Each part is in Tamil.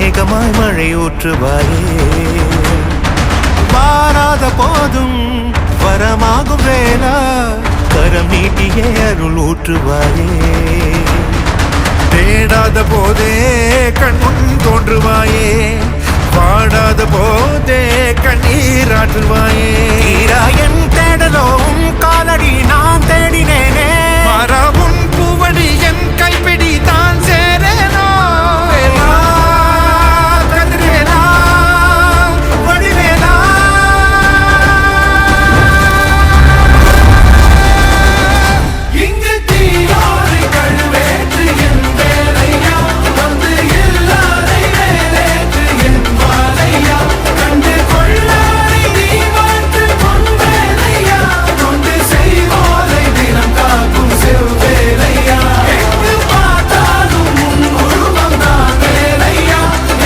மேகமாய் மழை ஊற்றுவாயே. வாராத போதும் வரமாகும் வேளா கரம் நீட்டியே அருள் ஊற்றுவாயே. தேடாத போதே கண்முன் தோன்றுவாயே, பாடாத போதே கண்ணீராற்றுவாயே. என் தேடலும் காலடி நான் தேடினேனே, மாறாவும் பூவடி என் கைப்பிடி தான் சேரேனோ. கதிர்வேலா வடிவேலா. இங்கு தீயோரை கழுவேற்று என் வேலையா, வந்து எல்லாரை வேலேற்று என் வாழையா, கண்டு கொள்ளாரை நீ மாற்று பொன் வேலையா, கொண்டு செய்வோரை தினம் காக்கும் செவ்வேலையா. எங்கு பார்த்தாலும் உன் உருவம் தான் வேலையா,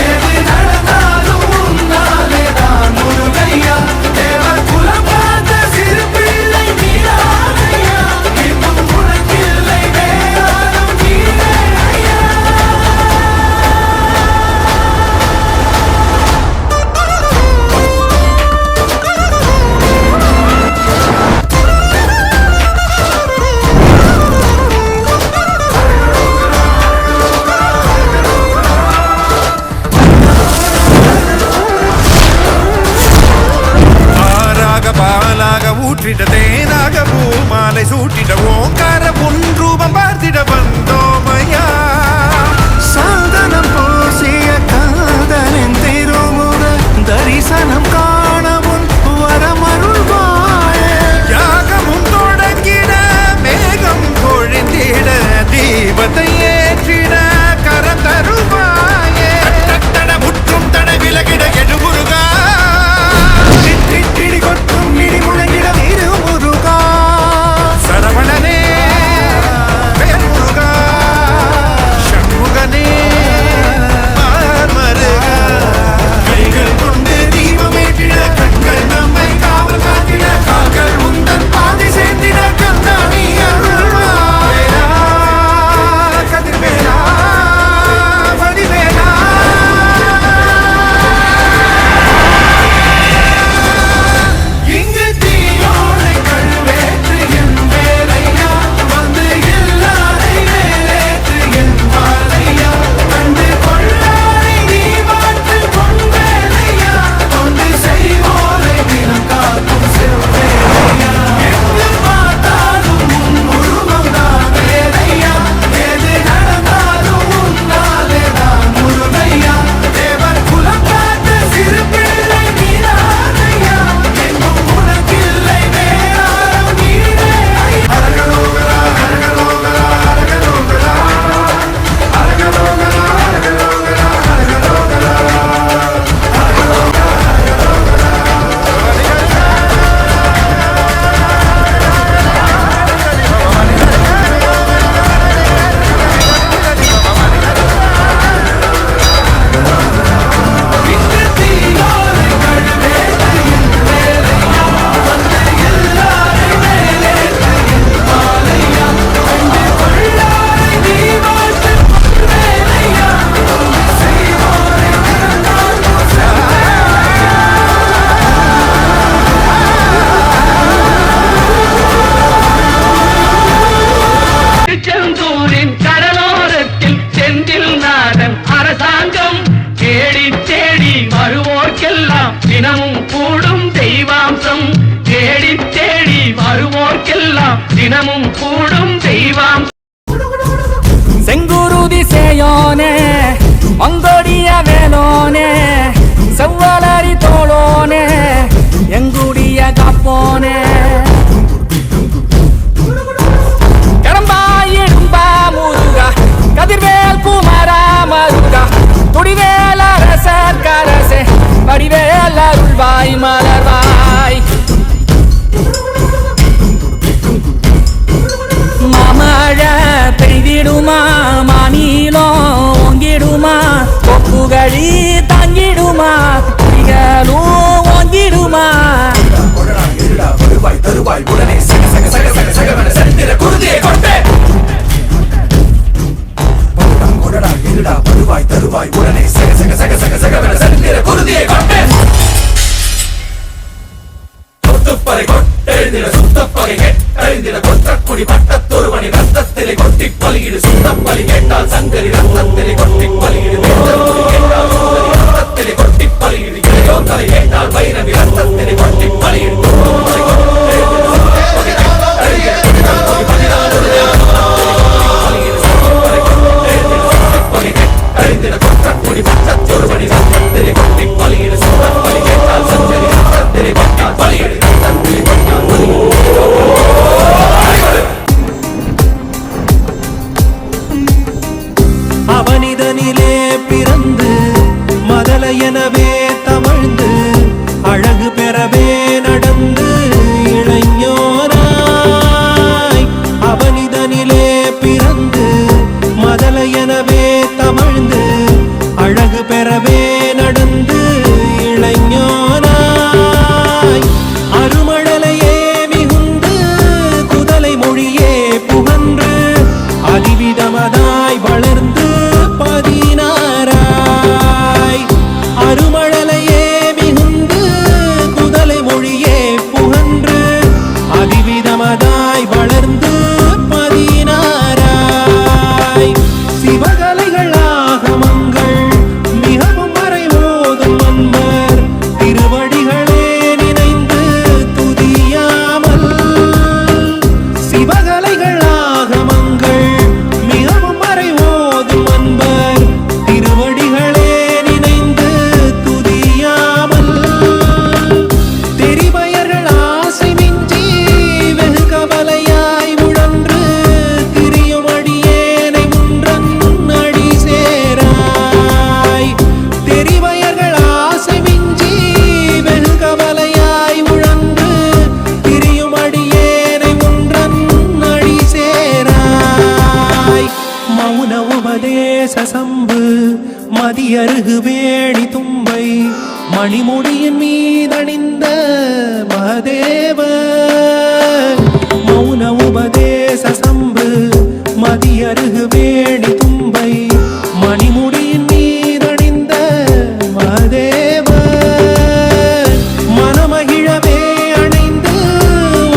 எது நடந்தாலும் உன்னாலே தான் முருகையா. தேவர் குலம் பார்த்த சிறு பிள்ளை நீரானையா, இன்னும் உனக்கில்லை வேறாரும் நீரையா. ஆறாக பாலாக ஊற்றிட தேனாக பூமாலை சூட்டிட ஓங்கார உன் ரூபம் பார்த்திட வந்தோமையா. சாதனம் பூசிய காதலின் திருமுக தரிசனம் காணவும் வரமருள்வாயே. யாகமும் தொடங்கிட மேகம் பொழிந்திட தீபத்தை ஏற்றிட கரம் தருவாயே. தட முற்றும் தட விலகிட எடுமுருகா. இடி கொட்டும் இடி முழங்கிட திருமுருகா. சரவணனே வேல்முருகா, சண்முகனே மார்மருகா. கைகள் கொண்டு தீபமேற்றிட கண்கள் நம்மை காவல் காத்திட கால்கள் உந்தன் பாதை சேர்ந்திட கந்தாணி அருள்வாயா. கதிர்வேலா வடிவேலா. இங்கு தீயோரை கழுவேற்று என் வேலையா, வந்து எல்லாரை வேலேற்று என் வாழையா, கண்டு கொள்ளாரை நீ மாற்று பொன் வேலையா, கொண்டு செய்வோரை தினம் காக்கும் செவ்வேலையா. எங்கு பார்த்தாலும் உன் உருவம் தான் வேலையா, எது நடந்தாலும் உன்னாலே தான் முருகையா. தேவர் குலம் பார்த்த சிறு பிள்ளை நீரானையா, எங்கும் உனக்கில்லை வேறாரும் நீரே. அரகலோகரா அரகலோகரா அரகலோகரா அரகலோகரா அரகலோகரா அரகலோகரா. இங்கு தீயோரை கழுவேற்று என் வேலையா, வந்து எல்லாரை வேலேற்று என் வாழையா, கண்டு கொள்ளாரை நீ மாற்று பொன் வேலையா, கொண்டு செய்வோரை தினம் காக்கும் செவ்வேலையா. திருச்செந்தூரின் கடலோரத்தில் செந்தில் நாதன் அரசாங்கம் தேடி தேடி வருவோர்க்கெல்லாம் தினமும் கூடும் தெய்வாம்சம். தேடி தேடி வருவோர்க்கெல்லாம் தினமும் கூடும் தெய்வாம்சம். செங்குருதி சேயோனே மங்கோடிய வேலோனே செவ்வலரி தோளோனே எங்குடிய காப்போனே கடம்பாயிடும்பா முருகா கதிர்வேல் குமரா மருகா துடிவேல அரசர் கரசே வடிவேல் அருள்வாய் மலர்வாய். மாமழை பெய்திடுமா மாநிலம் ஓங்கிடுமா கொப்புகளி தாங்கிடுமா குடிகளும் ஓங்கிடுமா. வருவாய் தருவாய் உடனே சக சக சக சக சகவன சரித்திர குருதியை கொண்டே. வருடா வருவாய் தருவாய் உடனே சக சக சக சுத்தப்பகை கேட்டறிந்திட கொற்றக்குடி பட்டத்தொருவனி ரத்தத்திலே கொட்டி பலியிடு சுத்தப்பலி கேட்டால் சங்கரி ரத்தத்திலே கொட்டி பலியிடு வேந்தர்குடி கேட்டால் சுந்தரி ரத்தத்திலே கொட்டி பலியிடு இளையோ தலை கேட்டால் வைரவி ரத்தத்திலே கொட்டி பலியிடு அறிந்திட கொற்றக்குடி பட்டத்தொருவனி ரத்தத்திலே கொட்டி பலியிடு சுத்தப்பலி கேட்டால் சங்கரி ரத்தத்திலே கொட்டால் பலியிடு ரத்தத்திலே கொட்டால் பலியிடு அவனிதனிலே பிறந்து மதலையெனவே தவழ்ந்து அழகு பெறவே நடந்து இளைஞராய் அவனிதனிலே பிறந்து மதலையெனவே தவழ்ந்து அழகு பெறவே நடந்து இளைஞராய் அருமழலையே மிகுந்து குதலை மொழியே புகன்று அதிவிதமதாய் வளர்ந்து பதினாராய் அருமழலையே மிகுந்து குதலை மொழியே புகன்று அதிவிதமதாய் வளர்ந்து பதினாராய் சிவகலைகள் ஆகமங்கள் மிகவும் மறைவோதும் அன்பர் திருவடிகளே நினைந்து துதியாமல் சிவகலைகள் ஆகமங்கள் மிகவும் மறைவோதும் அன்பர் திருவடிகளே நினைந்து துதியாமல் தெரிபயர்கள் ஆசை மிஞ்சி வெகு கவலையாய் உழன்று திரியும் அடியேனை முன்றன் அடி சேராய் தெரிபயர்கள் ஆசை மிஞ்சி வெகு கவலையாய் உழன்று திரியும் அடியேனை முன்றன் அடி சேராய் மௌன உபதேச சம்பு மதியருகு வேணி தும்பை மணிமுடியின் மீதணிந்த மதேவ மௌன உபதேச சம்பு மதியருகு வேணி தும்பை மணிமுடியின் மீதணிந்த மதேவ மனமகிழவே அணைந்து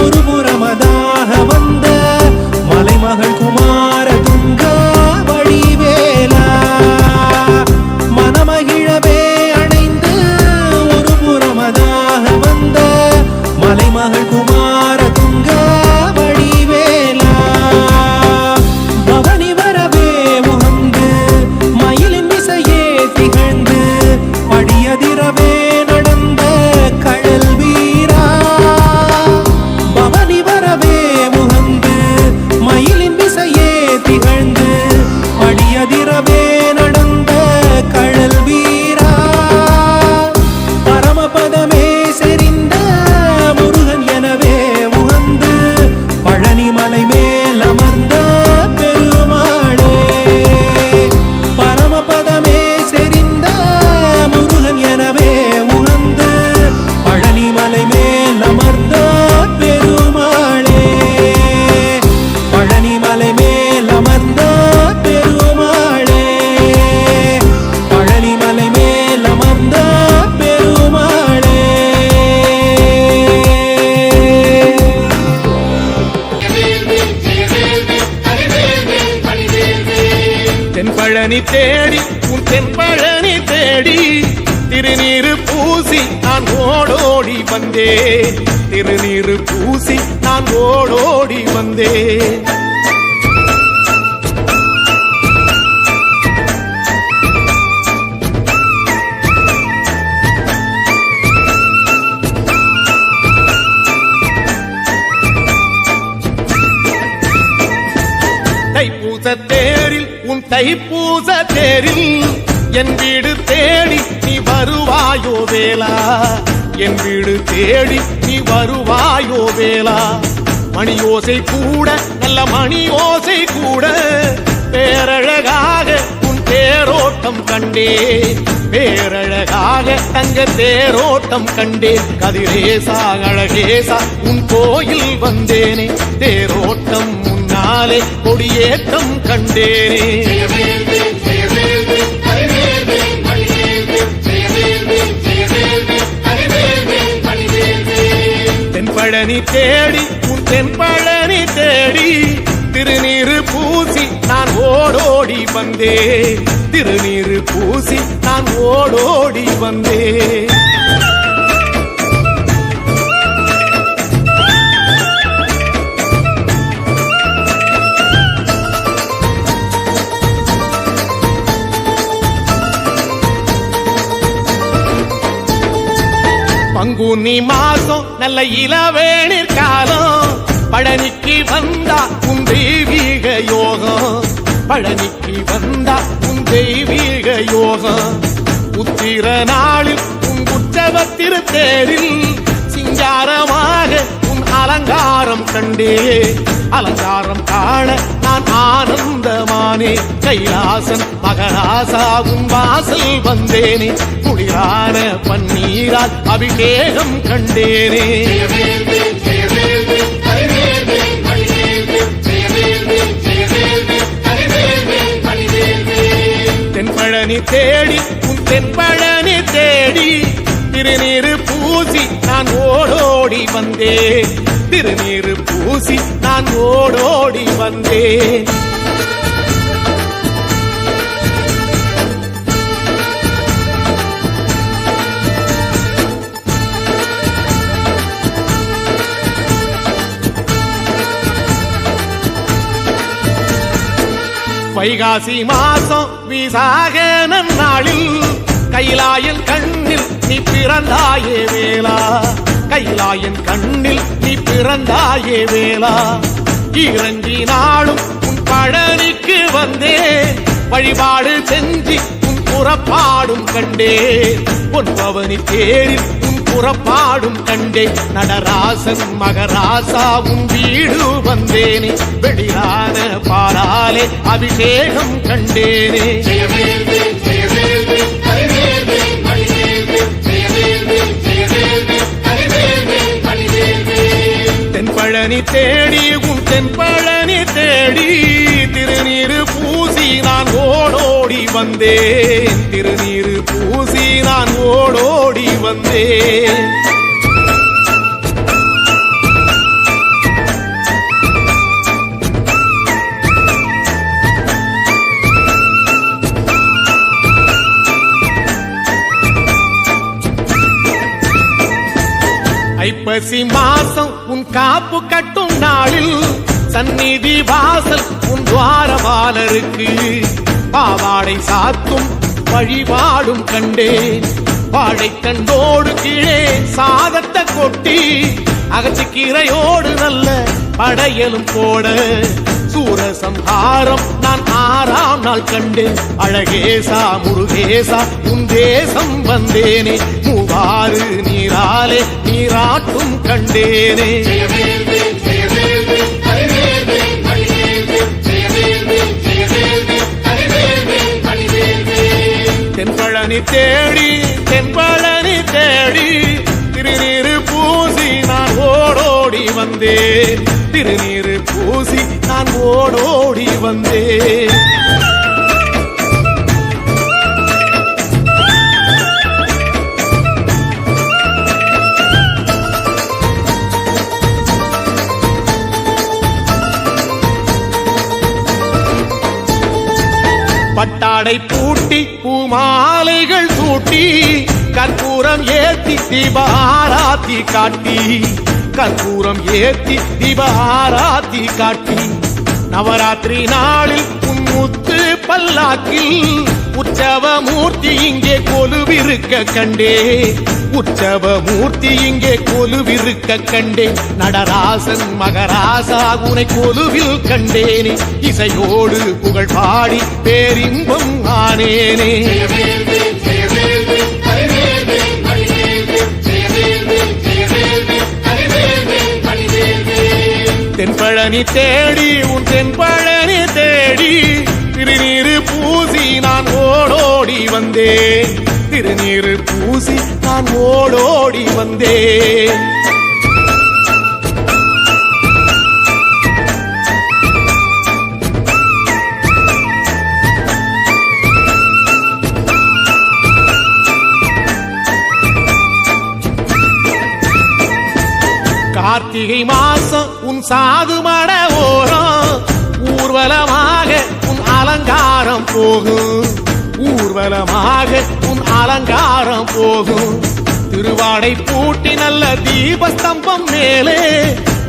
ஒரு புறமதாக வந்த மலைமகள் குமார துங்கா வடிவேலா மனமகிழவே அணைந்து ஒரு புறமதாக வந்த மலைமகள் குமார துங்கா வடிவேலா பவனி வரவே முகந்து மயிலின் இசையே திகழ்ந்து படியதிரவே நடந்த கழல் வீரா பவனி வரவே முகந்து மயிலின் இசையே திகழ்ந்து படியதிரவே நடந்த கழல் வீரா பரமபதமே செறிந்த முருகன் எனவே உகந்து பழனிமலை மேல் அமர்ந்த பெருமாளே பரமபதமே செறிந்த முருகன் எனவே உகந்து பழனிமலை மேல் அமர்ந்த பெருமாளே பழனிமலை மேல் அமர்ந்த பெருமாளே பழனிமலை மேல் அமர்ந்த பெருமாளே தென்பழனி தேடி உன் தென்பழனி தேடி திருநீரு பூசி நான் ஓடோடி வந்தேன் திருநீரு பூசி நான் ஓடோடி வந்தேன் தைப்பூச தேரில் உன் தைப்பூச தேரில் என் வீடு தேடி நீ வருவாயோ வேலா என் வீடு தேடி நீ வருவாயோ வேலா மணியோசை கூட நல்ல மணியோசை கூட பேரழகாக உன் தேரோட்டம் கண்டேன் பேரழகாக தங்க தேரோட்டம் கண்டேன் கதிரேசா அழகேசா உன் கோயில் வந்தேனே தேரோட்டம் முன்னாலே கொடியேற்றம் கண்டேனே தென்பழனி தேடி உன் தென்பழனி தேடி திருநீரு பூசி நான் ஓடோடி வந்தேன். திருநீரு பூசி நான் ஓடோடி வந்தேன். பங்குனி மாசம் நல்ல இளவேணிற் காலம், பழனிக்கு வந்தா உன் தெய்வீக யோகம். பழனிக்கு வந்தா உன் தெய்வீக யோகம். உத்திர நாளில் உன் உற்சவத்திரு தேரில் சிங்காரமாக உன் அலங்காரம் கண்டே. அலங்காரம் காண நான் ஆனந்தமானே. கைலாசன் மகராசா உன் வாசல் வந்தேனே. குளிரான பன்னீரால் அபிஷேகம் கண்டேனே. தென்பழனி தேடி உன் தென்பழனி தேடி திருநீரு பூசி நான் ஓடோடி வந்தேன். திருநீரு பூசி நான் ஓடோடி வந்தேன். வைகாசி மாசம் விசாக நன்னாளில் கைலாயன் கண்ணில் நீ பிறந்தாயே வேளா. கைலாயன் கண்ணில் நீ பிறந்தாயே வேளா. இறங்கி நாளும் உன் பழனிக்கு வந்தே. வழிபாடு செஞ்சு உன் புறப்பாடும் கண்டே. பொன்பவனி தேரில் உன் புறப்பாடும் கண்டே. நடராசன் மகராசா உன் வீடு வந்தேனே. வெளியான பாலாலே அபிஷேகம் கண்டேனே. தென்பழனி தேடி உன் தென்பழனி தேடி திருநீரு பூசி நான் ஓடோடி வந்தேன். திருநீரு பூசி நான் ஓடோடி வந்தேன். ஐப்பசி மாசம் உன் காப்பு கட்டும் நாளில் சந்நிதி வாசல் உன் துவாரபாலருக்கு பாவாடை சாத்தும் வழிபாடும் கண்டேன். வாழை கண்டோடு கீழே சாதத்தை கொட்டி அகச்சிக்கீரையோடு நல்ல படையலும் போட. சூரசம்ஹாரம் நான் 6ஆம் நாள் கண்டேன். அழகேசா முருகேசா உன் தேசம் வந்தேனே. மூவாறு நீராலே நீராட்டும் கண்டேனே. தென்பழனி தேடி தென்பழனி தேடி திருநீரு பூசி நான் ஓடோடி வந்தேன். திருநீரு பூசி நான் ஓடோடி வந்தேன். பட்டாடை பூட்டி பூமாலைகள் சூட்டி கற்பூரம் ஏத்தி தீபாராத்தி காட்டி. கற்பூரம் ஏத்தி தீபாராத்தி காட்டி. நவராத்திரி நாளில் உன் முத்து பல்லாக்கில் உற்சவ மூர்த்தி இங்கே கொலுவிருக்க கண்டே. உற்சவ மூர்த்தி இங்கே கொலுவிருக்க கண்டே. நடராசன் மகராசா உனை கொலுவில் கண்டேனே. இசையோடு புகழ் பாடி பேரின்பம் ஆனேனே. தென்பழனி தேடி உன் தென்பழனி தேடி திருநீரு பூசி நான் ஓடோடி வந்தேன். திருநீரு பூசி நான் ஓடோடி வந்தேன். கார்த்திகை மாசம் உன் சாதுமட ஓரம் ஊர்வலமாக உன் அலங்காரம் போகும், ஊர்வலமாக உன் அலங்காரம் போகும். திருவாடை பூட்டி நல்ல தீபஸ்தம்பம் மேலே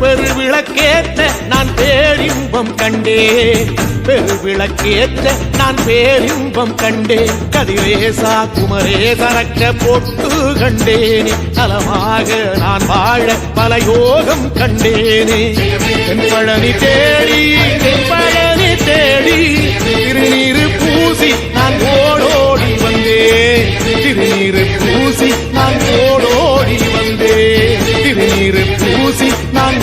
பெருவிளக்கேற்ற நான் பேரின்பம் கண்டே, பெருவிளக்கேற்ற நான் பேரின்பம் கண்டே. கதிரேசா குமரேசரக்க பொட்டு கண்டேனே, நலமாக நான் வாழ பல யோகம் கண்டேனே. தென்பழனி தேடி தென்பழனி தேடி திருநீரு பூசி நான் ஓடோடி வந்தேன், திருநீரு பூசி நான் ஓடோடி வந்தேன், திருநீரு பூசி நான்